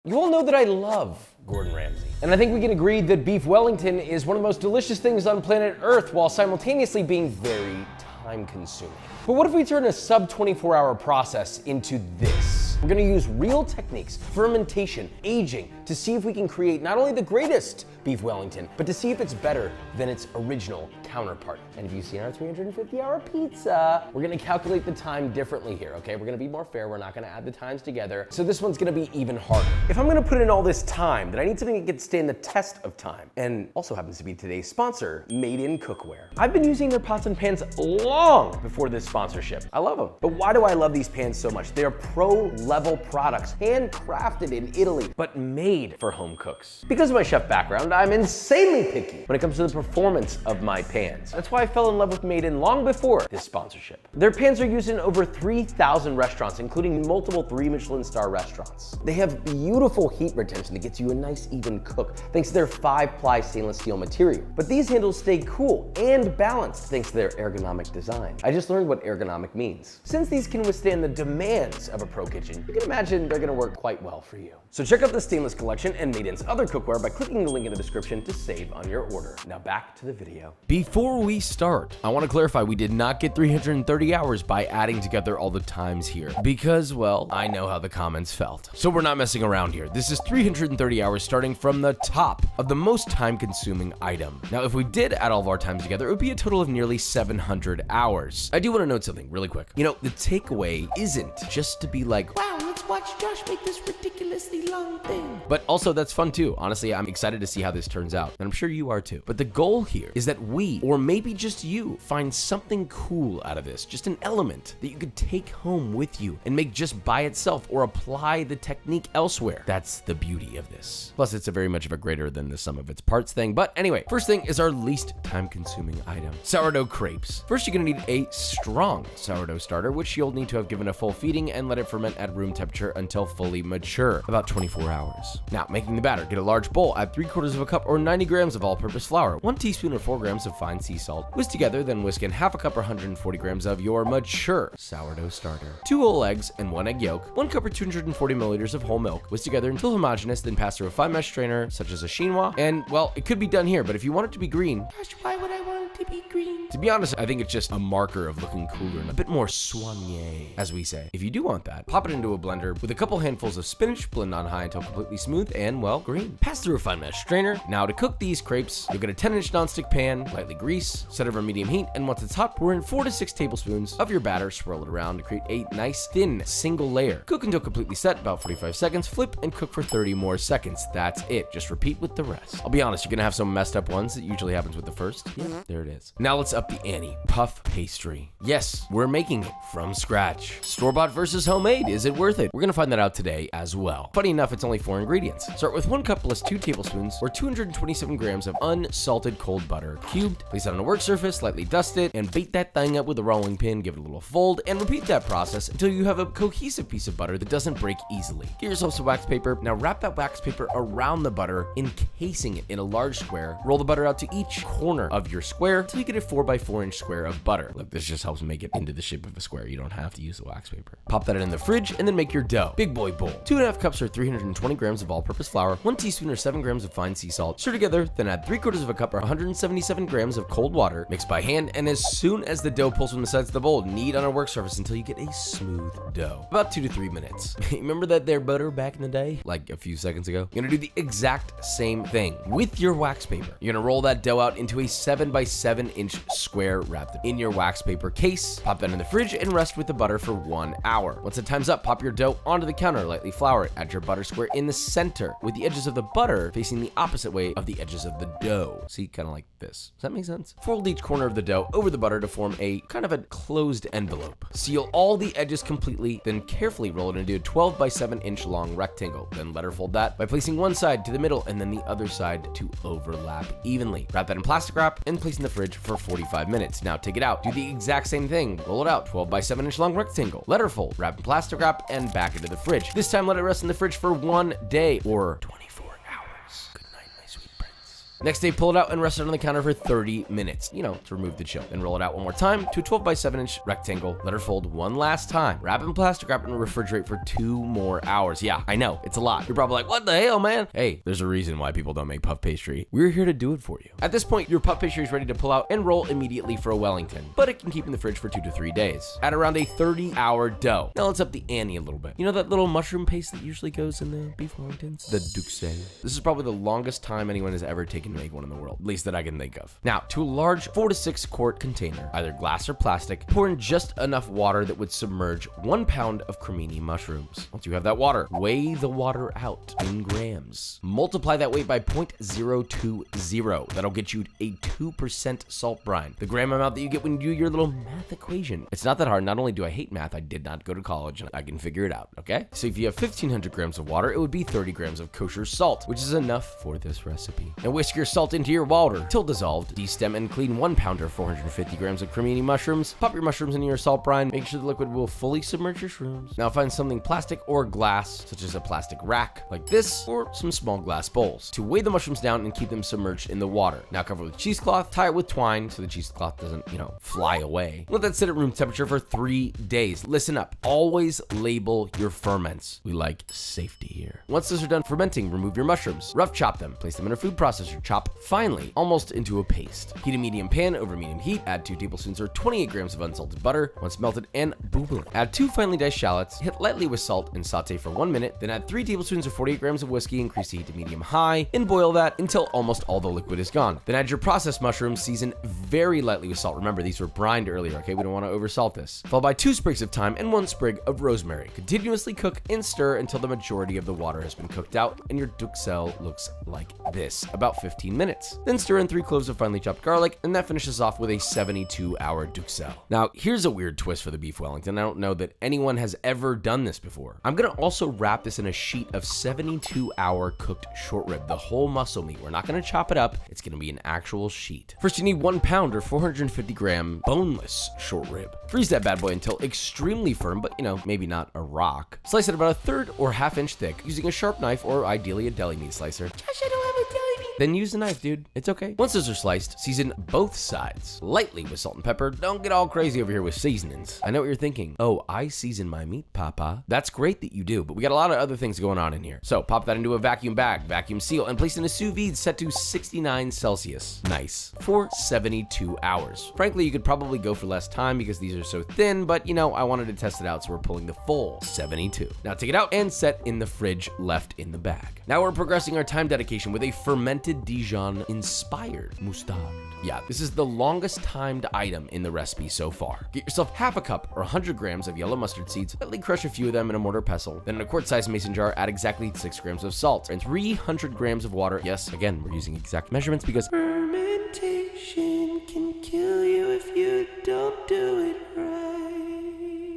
You all know that I love Gordon Ramsay. And I think we can agree that beef Wellington is one of the most delicious things on planet Earth while simultaneously being very time-consuming. But what if we turn a sub 24-hour process into this? We're gonna use real techniques, fermentation, aging, to see if we can create not only the greatest beef Wellington, but to see if it's better than its original counterpart. And if you've seen our 350-hour pizza, we're gonna calculate the time differently here, okay? We're gonna be more fair, we're not gonna add the times together. So this one's gonna be even harder. If I'm gonna put in all this time, then I need something that can stand the test of time. And also happens to be today's sponsor, Made in Cookware. I've been using their pots and pans long before this sponsorship. I love them. But why do I love these pans so much? They're pro-level products, handcrafted in Italy, but made for home cooks. Because of my chef background, I'm insanely picky when it comes to the performance of my pans. That's why I fell in love with Made in long before this sponsorship. Their pans are used in over 3,000 restaurants, including multiple 3 Michelin star restaurants. They have beautiful heat retention that gets you a nice even cook, thanks to their 5-ply stainless steel material. But these handles stay cool and balanced thanks to their ergonomic design. I just learned what ergonomic means. Since these can withstand the demands of a pro kitchen, you can imagine they're gonna work quite well for you. So check out the stainless collection and Made in's other cookware by clicking the link in the description to save on your order. Now back to the video. Before we start, I want to clarify we did not get 330 hours by adding together all the times here because, well, I know how the comments felt. So we're not messing around here. This is 330 hours starting from the top of the most time-consuming item. Now, if we did add all of our times together, it would be a total of nearly 700 hours. I do want to note something really quick. You know, the takeaway isn't just to be like, wow, let's watch Josh make this ridiculously long thing. But also that's fun too. Honestly, I'm excited to see how this turns out, and I'm sure you are too. But the goal here is that we, or maybe just you, find something cool out of this, just an element that you could take home with you and make just by itself or apply the technique elsewhere. That's the beauty of this. Plus, it's a very much of a greater than the sum of its parts thing. But anyway, first thing is our least time-consuming item, sourdough crepes. First, you're gonna need a strong sourdough starter, which you'll need to have given a full feeding and let it ferment at room temperature until fully mature, about 24 hours. Now, making the batter, get a large bowl, add 3/4 cup or 90 grams of all-purpose flour, 1 teaspoon or 4 grams of fine sea salt. Whisk together, then whisk in half a cup or 140 grams of your mature sourdough starter. 2 whole eggs and 1 egg yolk, 1 cup or 240 milliliters of whole milk. Whisk together until homogeneous, then pass through a fine mesh strainer, such as a chinois. And, well, it could be done here, but if you want it to be green, gosh, why would I want it to be green? To be honest, I think it's just a marker of looking cooler and a bit more soigné, as we say. If you do want that, pop it into a blender with a couple handfuls of spinach, blend on high until completely smooth and, well, green. Pass through a fine mesh strainer. Now to cook these crepes, you'll get a 10-inch nonstick pan, lightly grease, set over medium heat, and once it's hot, pour in 4 to 6 tablespoons of your batter, swirl it around to create a nice thin single layer. Cook until completely set, about 45 seconds, flip and cook for 30 more seconds. That's it. Just repeat with the rest. I'll be honest, you're gonna have some messed up ones. That usually happens with the first. Yeah, there it is. Now let's up the ante. Puff pastry. Yes, we're making it from scratch. Store-bought versus homemade. Is it worth it? We're gonna find that out today as well. Funny enough, it's only 4 ingredients. Start with 1 cup plus 2 tablespoons or 227 grams of unsalted cold butter, cubed. Place it on a work surface, lightly dust it, and bait that thing up with a rolling pin. Give it a little fold, and repeat that process until you have a cohesive piece of butter that doesn't break easily. Get yourself some wax paper. Now wrap that wax paper around the butter, encasing it in a large square. Roll the butter out to each corner of your square until you get a 4x4 inch square of butter. Look, this just helps make it into the shape of a square. You don't have to use the wax paper. Pop that in the fridge and then make your dough. Big boy bowl. 2.5 cups or 320 grams of all-purpose flour, 1 teaspoon or 7 grams of fine sea salt. Stir together, then add 3/4 cup or 177 grams of cold water. Mix by hand, and as soon as the dough pulls from the sides of the bowl, knead on a work surface until you get a smooth dough. About 2 to 3 minutes. Remember that there butter back in the day? Like a few seconds ago? You're gonna do the exact same thing with your wax paper. You're gonna roll that dough out into a 7x7 inch square wrapped in your wax paper case. Pop that in the fridge and rest with the butter for 1 hour. Once the time's up, pop your dough onto the counter, lightly flour it, add your butter square in the center with the edges of the butter facing the opposite way of the edges of the dough. See, kind of like this. Does that make sense? Fold each corner of the dough over the butter to form a kind of a closed envelope. Seal all the edges completely, then carefully roll it into a 12x7 inch long rectangle. Then letter fold that by placing one side to the middle and then the other side to overlap evenly. Wrap that in plastic wrap and place in the fridge for 45 minutes. Now take it out. Do the exact same thing. Roll it out, 12x7 inch long rectangle. Letter fold, wrap in plastic wrap, and back into the fridge. This time let it rest in the fridge for 1 day or 24 hours. Good night, my sweet prince. Next day, pull it out and rest it on the counter for 30 minutes, to remove the chill. Then roll it out one more time to a 12 by 7 inch rectangle. Let her fold one last time. Wrap it in plastic wrap and refrigerate for 2 more hours. Yeah, I know, it's a lot. You're probably like, what the hell, man? Hey, there's a reason why people don't make puff pastry. We're here to do it for you. At this point, your puff pastry is ready to pull out and roll immediately for a Wellington, but it can keep in the fridge for 2 to 3 days. Add around a 30-hour dough. Now let's up the ante a little bit. You know that little mushroom paste that usually goes in the beef Wellingtons? The duxelles. This is probably the longest time anyone has ever taken to make one in the world, at least that I can think of. Now, to a large 4 to 6 quart container, either glass or plastic, pour in just enough water that would submerge 1 pound of cremini mushrooms. Once you have that water, weigh the water out in grams. Multiply that weight by 0.020. That'll get you a 2% salt brine, the gram amount that you get when you do your little math equation. It's not that hard. Not only do I hate math, I did not go to college and I can figure it out, okay? So if you have 1,500 grams of water, it would be 30 grams of kosher salt, which is enough for this recipe. Now whisk your salt into your water till dissolved. Destem and clean 1 pounder, 450 grams of cremini mushrooms. Pop your mushrooms into your salt brine. Make sure the liquid will fully submerge your shrooms. Now find something plastic or glass, such as a plastic rack like this, or some small glass bowls, to weigh the mushrooms down and keep them submerged in the water. Now cover with cheesecloth, tie it with twine so the cheesecloth doesn't, fly away. Let that sit at room temperature for 3 days. Listen up, always label your ferments. We like safety here. Once those are done fermenting, remove your mushrooms, rough chop them, place them in a food processor, chop finely, almost into a paste. Heat a medium pan over medium heat, add 2 tablespoons or 28 grams of unsalted butter. Once melted and bubbling, add 2 finely diced shallots, hit lightly with salt and saute for 1 minute, then add 3 tablespoons or 48 grams of whiskey, increase the heat to medium high, and boil that until almost all the liquid is gone. Then add your processed mushrooms, season very lightly with salt. Remember, these were brined earlier, okay? We don't want to oversalt this. Followed by 2 sprigs of thyme and 1 sprig of rosemary. Continuously cook and stir until the majority of the water has been cooked out and your duxelle looks like this, about 15 minutes. Then stir in 3 cloves of finely chopped garlic, and that finishes off with a 72-hour duxelle. Now, here's a weird twist for the beef Wellington. I don't know that anyone has ever done this before. I'm gonna also wrap this in a sheet of 72-hour cooked short rib, the whole muscle meat. We're not gonna chop it up. It's gonna be an actual sheet. First, you need 1 pound or 450 gram boneless short rib. Freeze that bad boy until extremely firm, but maybe not a rock. Slice it about 1/3 or 1/2 inch thick using a sharp knife or ideally a deli meat slicer. Josh, I don't have a deli meat. Then use a knife, dude. It's okay. Once those are sliced, season both sides lightly with salt and pepper. Don't get all crazy over here with seasonings. I know what you're thinking. Oh, I season my meat, Papa. That's great that you do, but we got a lot of other things going on in here. So pop that into a vacuum bag, vacuum seal, and place in a sous vide set to 69 Celsius. Nice. For 72 hours. Frankly, you could probably go for less time because these are so thin, but I wanted to test it out, so we're pulling the full 72. Now take it out and set in the fridge left in the bag. Now we're progressing our time dedication with a fermented Dijon inspired mustard. Yeah, this is the longest timed item in the recipe so far. Get yourself 1/2 cup or 100 grams of yellow mustard seeds, lightly crush a few of them in a mortar pestle. Then in a quart-sized mason jar, add exactly 6 grams of salt and 300 grams of water. Yes, again, we're using exact measurements because fermentation can kill you if you don't do it right.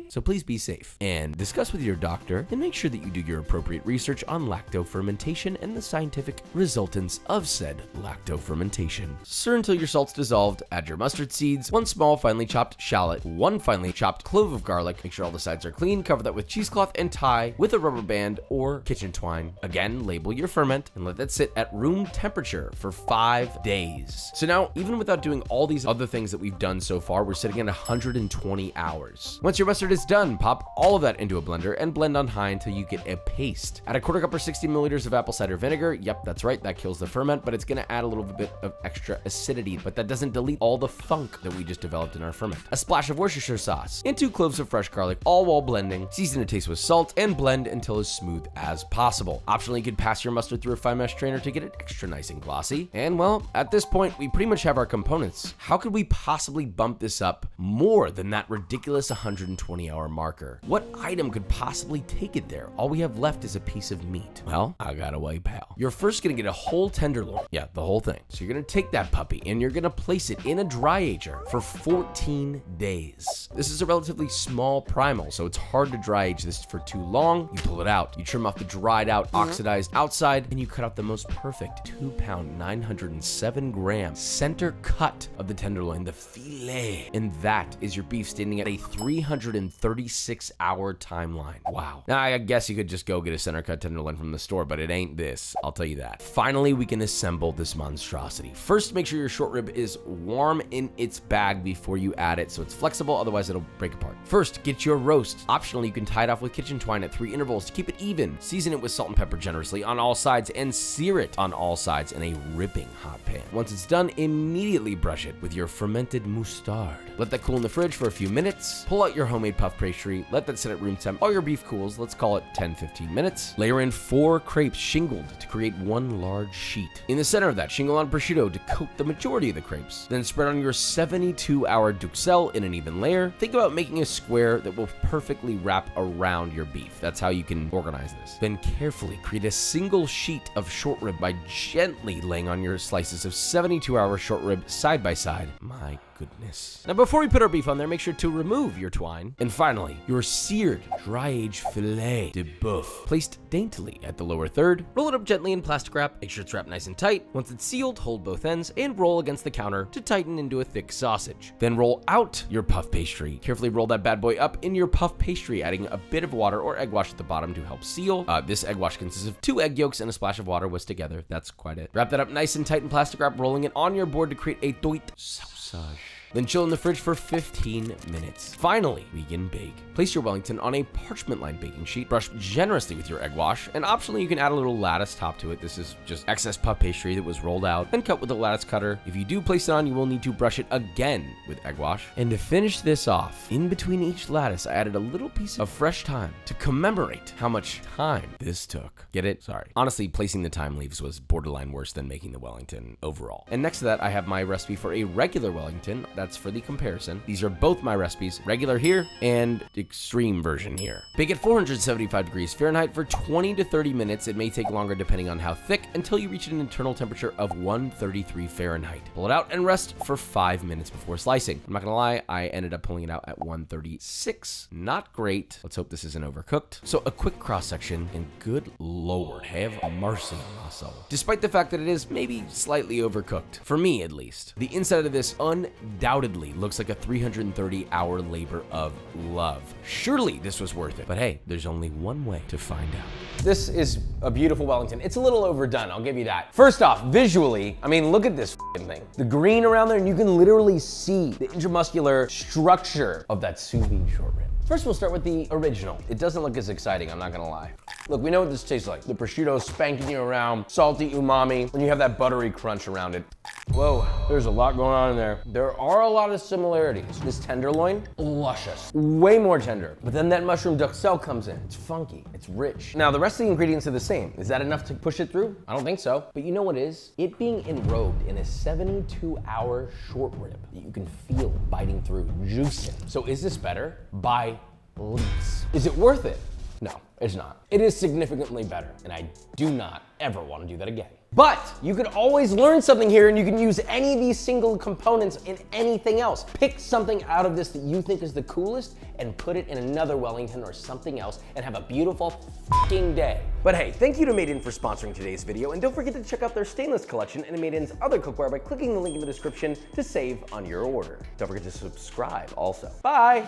So please be safe and discuss with your doctor and make sure that you do your appropriate research on lactofermentation and the scientific resultants of said lactofermentation. Stir until your salt's dissolved, add your mustard seeds, 1 small finely chopped shallot, 1 finely chopped clove of garlic, make sure all the sides are clean, cover that with cheesecloth and tie with a rubber band or kitchen twine. Again, label your ferment and let that sit at room temperature for 5 days. So now, even without doing all these other things that we've done so far, we're sitting at 120 hours. Once your mustard is done, pop all of that into a blender and blend on high until you get a paste. Add a 1/4 cup or 60 milliliters of apple cider vinegar. Yep, that's right, that kills the ferment, but it's gonna add a little bit of extra acidity, but that doesn't delete all the funk that we just developed in our ferment. A splash of Worcestershire sauce and 2 cloves of fresh garlic, all while blending. Season to taste with salt and blend until as smooth as possible. Optionally, you could pass your mustard through a fine mesh strainer to get it extra nice and glossy. And well, at this point, we pretty much have our components. How could we possibly bump this up more than that ridiculous 120-hour marker? What item could possibly take it there? All we have left is a piece of meat. Well, I got a way, pal. You're first gonna get a whole tenderloin. Yeah, the whole thing. So you're gonna take that puppy and you're gonna place it in a dry ager for 14 days. This is a relatively small primal, so it's hard to dry age this for too long. You pull it out, you trim off the dried out, oxidized outside, and you cut out the most perfect 2 pound, 907 gram center cut of the tenderloin, the filet. And that is your beef standing at a 330 36-hour timeline. Wow. Now, I guess you could just go get a center cut tenderloin from the store, but it ain't this, I'll tell you that. Finally, we can assemble this monstrosity. First, make sure your short rib is warm in its bag before you add it so it's flexible, otherwise it'll break apart. First, get your roast. Optionally, you can tie it off with kitchen twine at 3 intervals to keep it even. Season it with salt and pepper generously on all sides and sear it on all sides in a ripping hot pan. Once it's done, immediately brush it with your fermented mustard. Let that cool in the fridge for a few minutes. Pull out your homemade puff pastry. Let that sit at room temp while your beef cools. Let's call it 10-15 minutes. Layer in 4 crepes shingled to create one large sheet. In the center of that, shingle on prosciutto to coat the majority of the crepes. Then spread on your 72-hour duxelle in an even layer. Think about making a square that will perfectly wrap around your beef. That's how you can organize this. Then carefully create a single sheet of short rib by gently laying on your slices of 72-hour short rib side by side. My goodness. Now, before we put our beef on there, make sure to remove your twine. And finally, your seared, dry-aged filet de boeuf. Placed daintily at the lower third. Roll it up gently in plastic wrap. Make sure it's wrapped nice and tight. Once it's sealed, hold both ends and roll against the counter to tighten into a thick sausage. Then roll out your puff pastry. Carefully roll that bad boy up in your puff pastry, adding a bit of water or egg wash at the bottom to help seal. This egg wash consists of 2 egg yolks and a splash of water whisked together. That's quite it. Wrap that up nice and tight in plastic wrap, rolling it on your board to create a doit sausage. Then chill in the fridge for 15 minutes. Finally, we can bake. Place your Wellington on a parchment-lined baking sheet. Brush generously with your egg wash, and optionally you can add a little lattice top to it. This is just excess puff pastry that was rolled out and cut with a lattice cutter. If you do place it on, you will need to brush it again with egg wash. And to finish this off, in between each lattice, I added a little piece of fresh thyme to commemorate how much time this took. Get it? Sorry. Honestly, placing the thyme leaves was borderline worse than making the Wellington overall. And next to that, I have my recipe for a regular Wellington. That's for the comparison. These are both my recipes, regular here and extreme version here. Bake at 475 degrees Fahrenheit for 20 to 30 minutes. It may take longer depending on how thick, until you reach an internal temperature of 133 Fahrenheit. Pull it out and rest for 5 minutes before slicing. I'm not gonna lie, I ended up pulling it out at 136. Not great. Let's hope this isn't overcooked. So a quick cross section, and good Lord, have mercy on my soul. Despite the fact that it is maybe slightly overcooked, for me at least, the inside of this undoubtedly looks like a 330-hour labor of love. Surely this was worth it. But hey, there's only one way to find out. This is a beautiful Wellington. It's a little overdone, I'll give you that. First off, visually, I mean, look at this thing. The green around there, and you can literally see the intramuscular structure of that sous vide short rib. First, we'll start with the original. It doesn't look as exciting, I'm not gonna lie. Look, we know what this tastes like. The prosciutto spanking you around, salty umami, when you have that buttery crunch around it. Whoa, there's a lot going on in there. There are a lot of similarities. This tenderloin, luscious, way more tender. But then that mushroom duxelle comes in. It's funky, it's rich. Now, the rest of the ingredients are the same. Is that enough to push it through? I don't think so. But you know what is? It being enrobed in a 72-hour short rib that you can feel biting through, juicing. So is this better? By leaps. Is it worth it? No, it's not. It is significantly better, and I do not ever want to do that again. But you could always learn something here, and you can use any of these single components in anything else. Pick something out of this that you think is the coolest and put it in another Wellington or something else and have a beautiful fucking day. But hey, thank you to Made In for sponsoring today's video, and don't forget to check out their stainless collection and Made In's other cookware by clicking the link in the description to save on your order. Don't forget to subscribe also. Bye!